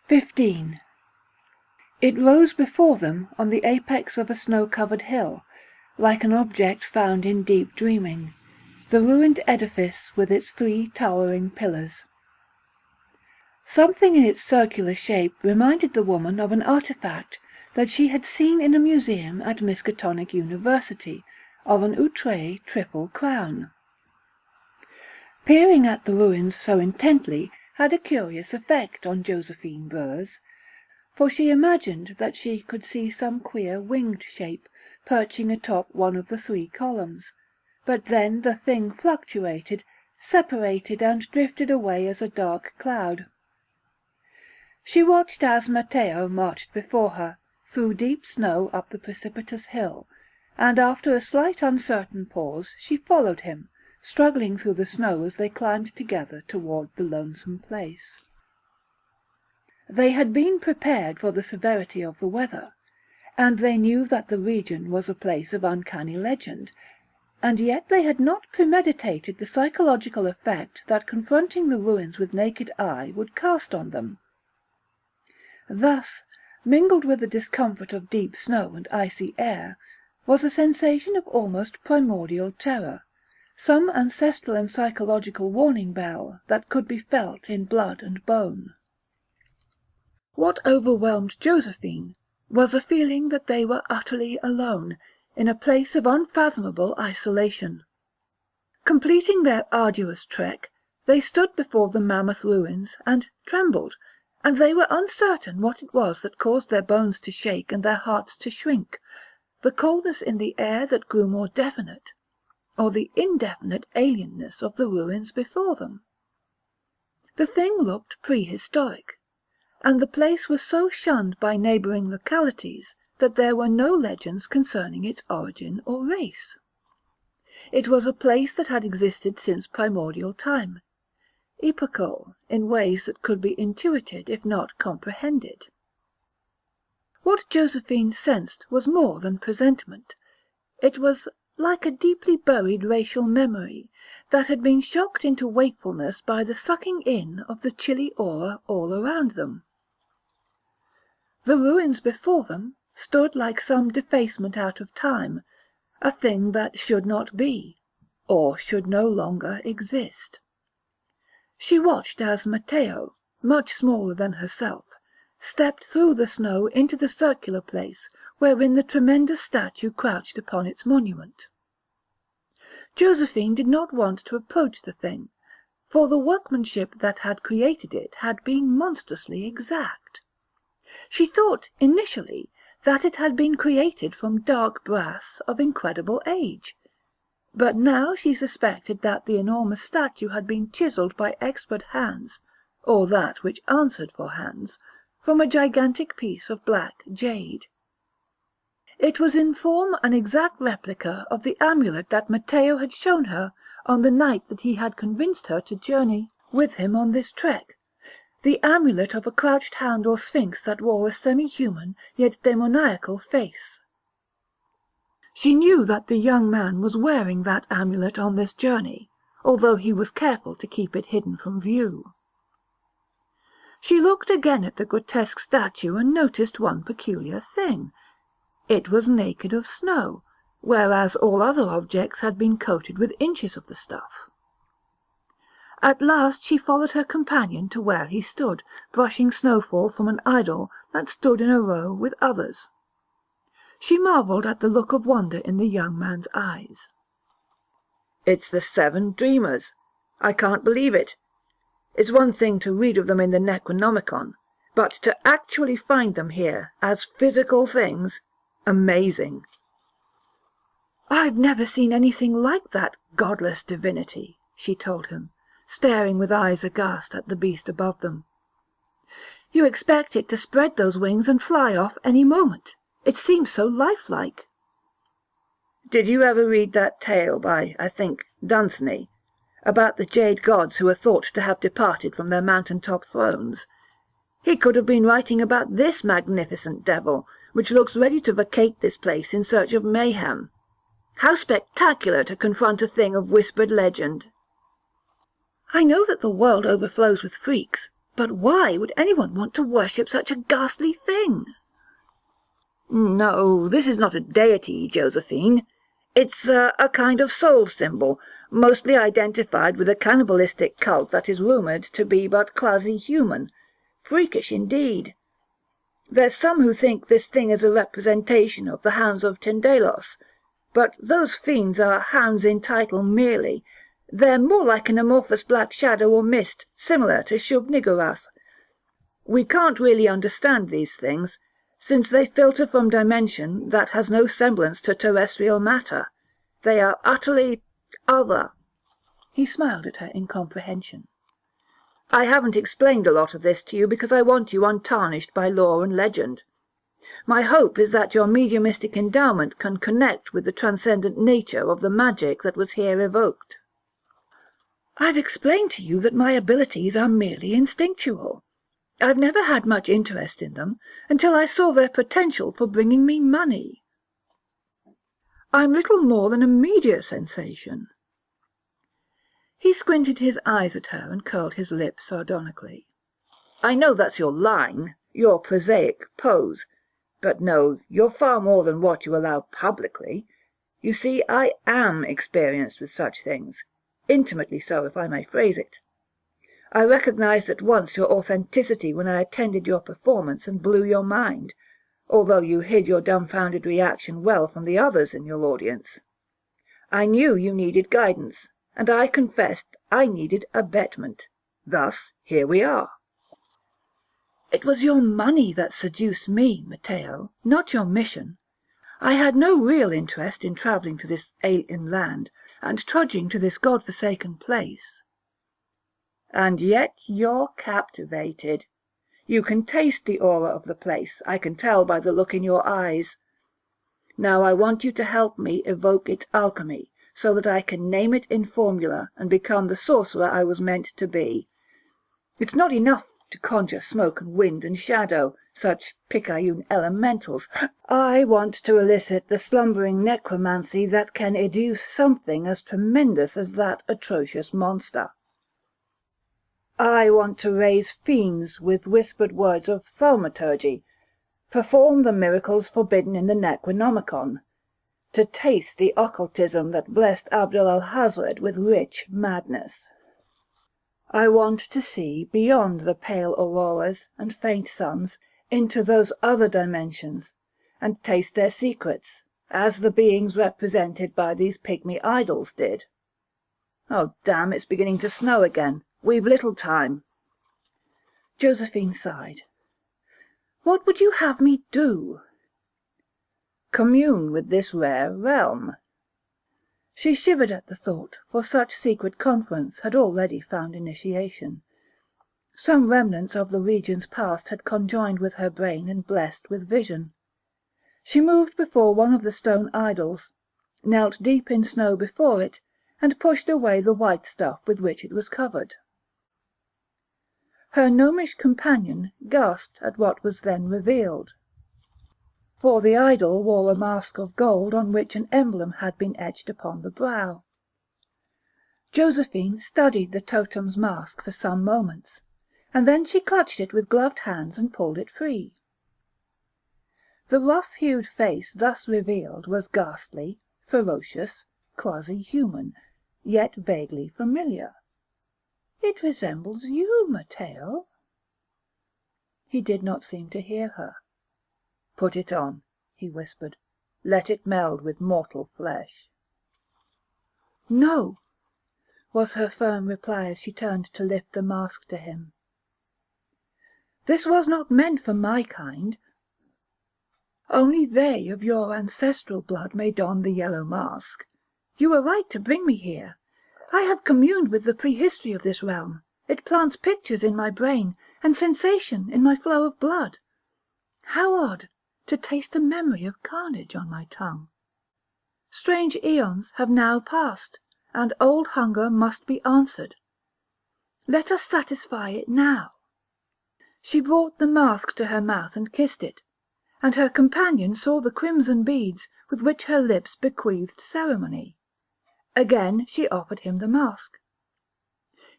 15. It rose before them on the apex of a snow-covered hill, like an object found in deep dreaming, the ruined edifice with its 3 towering pillars. Something in its circular shape reminded the woman of an artifact that she had seen in a museum at Miskatonic University, of an outre triple crown. Peering at the ruins so intently had a curious effect on Josephine Burs, for she imagined that she could see some queer winged shape perching atop one of the 3 columns, but then the thing fluctuated, separated and drifted away as a dark cloud. She watched as Matteo marched before her, through deep snow up the precipitous hill, and after a slight uncertain pause she followed him, struggling through the snow as they climbed together toward the lonesome place. They had been prepared for the severity of the weather, and they knew that the region was a place of uncanny legend, and yet they had not premeditated the psychological effect that confronting the ruins with naked eye would cast on them. Thus, mingled with the discomfort of deep snow and icy air, was a sensation of almost primordial terror, some ancestral and psychological warning bell that could be felt in blood and bone. What overwhelmed Josephine was a feeling that they were utterly alone, in a place of unfathomable isolation. Completing their arduous trek, they stood before the mammoth ruins and trembled, and they were uncertain what it was that caused their bones to shake and their hearts to shrink, the coldness in the air that grew more definite, or the indefinite alienness of the ruins before them. The thing looked prehistoric, and the place was so shunned by neighbouring localities that there were no legends concerning its origin or race. It was a place that had existed since primordial time, epochal in ways that could be intuited if not comprehended. What Josephine sensed was more than presentiment. It was like a deeply buried racial memory that had been shocked into wakefulness by the sucking in of the chilly aura all around them. The ruins before them stood like some defacement out of time, a thing that should not be, or should no longer exist. She watched as Matteo, much smaller than herself, stepped through the snow into the circular place wherein the tremendous statue crouched upon its monument. Josephine did not want to approach the thing, for the workmanship that had created it had been monstrously exact. She thought, initially, that it had been created from dark brass of incredible age, but now she suspected that the enormous statue had been chiselled by expert hands, or that which answered for hands, from a gigantic piece of black jade. It was in form an exact replica of the amulet that Matteo had shown her on the night that he had convinced her to journey with him on this trek, the amulet of a crouched hound or sphinx that wore a semi-human yet demoniacal face. She knew that the young man was wearing that amulet on this journey, although he was careful to keep it hidden from view. She looked again at the grotesque statue and noticed one peculiar thing. It was naked of snow, whereas all other objects had been coated with inches of the stuff. At last she followed her companion to where he stood, brushing snowfall from an idol that stood in a row with others. She marvelled at the look of wonder in the young man's eyes. "It's the 7 Dreamers. I can't believe it. It's one thing to read of them in the Necronomicon, but to actually find them here as physical things, amazing." "I've never seen anything like that godless divinity," she told him, staring with eyes aghast at the beast above them. "You expect it to spread those wings and fly off any moment. It seems so lifelike." "Did you ever read that tale by, I think, Dunsany, about the jade gods who are thought to have departed from their mountain-top thrones? He could have been writing about this magnificent devil, which looks ready to vacate this place in search of mayhem. How spectacular to confront a thing of whispered legend." "I know that the world overflows with freaks, But why would anyone want to worship such a ghastly thing? No, this is not a deity, Josephine. It's a kind of soul symbol, mostly identified with a cannibalistic cult that is rumoured to be but quasi-human. Freakish indeed. There's some who think this thing is a representation of the hounds of Tyndalos, but those fiends are hounds in title merely. They're more like an amorphous black shadow or mist, similar to Shub-Niggurath. We can't really understand these things, since they filter from dimension that has no semblance to terrestrial matter. They are utterly other. He smiled at her in comprehension. I haven't explained a lot of this to you because I want you untarnished by lore and legend. My hope is that your mediumistic endowment can connect with the transcendent nature of the magic that was here evoked. I've explained to you that my abilities are merely instinctual. I've never had much interest in them until I saw their potential for bringing me money. I'm little more than a media sensation. He squinted his eyes at her and curled his lip sardonically. I know that's your line, your prosaic pose, but no, you're far more than what you allow publicly. You see, I am experienced with such things, intimately so, if I may phrase it. I recognized at once your authenticity when I attended your performance and blew your mind, although you hid your dumbfounded reaction well from the others in your audience. I knew you needed guidance, and I confessed I needed abetment. Thus, here we are. It was your money that seduced me, Matteo, not your mission. I had no real interest in travelling to this alien land and trudging to this God-forsaken place. And yet you're captivated. You can taste the aura of the place, I can tell by the look in your eyes. Now I want you to help me evoke its alchemy, so that I can name it in formula and become the sorcerer I was meant to be. It's not enough to conjure smoke and wind and shadow, such picayune elementals. I want to elicit the slumbering necromancy that can educe something as tremendous as that atrocious monster. I want to raise fiends with whispered words of thaumaturgy, perform the miracles forbidden in the Necronomicon, to taste the occultism that blessed Abdul-Alhazred with rich madness. I want to see beyond the pale auroras and faint suns into those other dimensions, and taste their secrets, as the beings represented by these pygmy idols did. Oh, damn, it's beginning to snow again. We've little time. Josephine sighed. What would you have me do? Commune with this rare realm. She shivered at the thought, for such secret conference had already found initiation. Some remnants of the region's past had conjoined with her brain and blessed with vision. She moved before one of the stone idols, knelt deep in snow before it, and pushed away the white stuff with which it was covered. Her gnomish companion gasped at what was then revealed. For the idol wore a mask of gold on which an emblem had been etched upon the brow. Josephine studied the totem's mask for some moments, and then she clutched it with gloved hands and pulled it free. The rough-hued face thus revealed was ghastly, ferocious, quasi-human, yet vaguely familiar. It resembles you, Matteo. He did not seem to hear her. Put it on, he whispered. Let it meld with mortal flesh. No, was her firm reply as she turned to lift the mask to him. This was not meant for my kind. Only they of your ancestral blood may don the yellow mask. You were right to bring me here. I have communed with the prehistory of this realm. It plants pictures in my brain, and sensation in my flow of blood. How odd, to taste a memory of carnage on my tongue. Strange eons have now passed, and old hunger must be answered. Let us satisfy it now. She brought the mask to her mouth and kissed it, and her companion saw the crimson beads with which her lips bequeathed ceremony. Again she offered him the mask.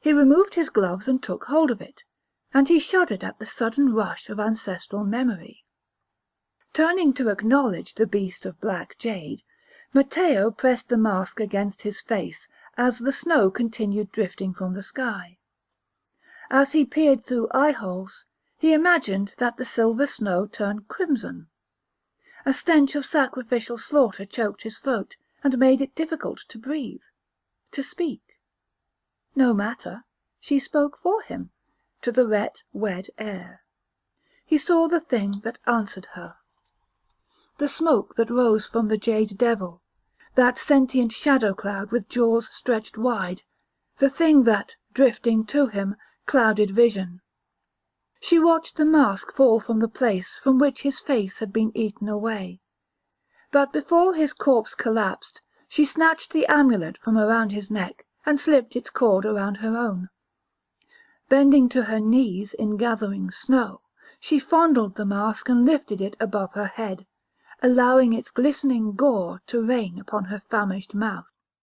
He removed his gloves and took hold of it, and he shuddered at the sudden rush of ancestral memory. Turning to acknowledge the beast of black jade, Matteo pressed the mask against his face as the snow continued drifting from the sky. As he peered through eye-holes, he imagined that the silver snow turned crimson. A stench of sacrificial slaughter choked his throat, and made it difficult to breathe, to speak. No matter, she spoke for him, to the wet air. He saw the thing that answered her. The smoke that rose from the jade devil, that sentient shadow cloud with jaws stretched wide, the thing that, drifting to him, clouded vision. She watched the mask fall from the place from which his face had been eaten away. But before his corpse collapsed, she snatched the amulet from around his neck and slipped its cord around her own. Bending to her knees in gathering snow, she fondled the mask and lifted it above her head, allowing its glistening gore to rain upon her famished mouth.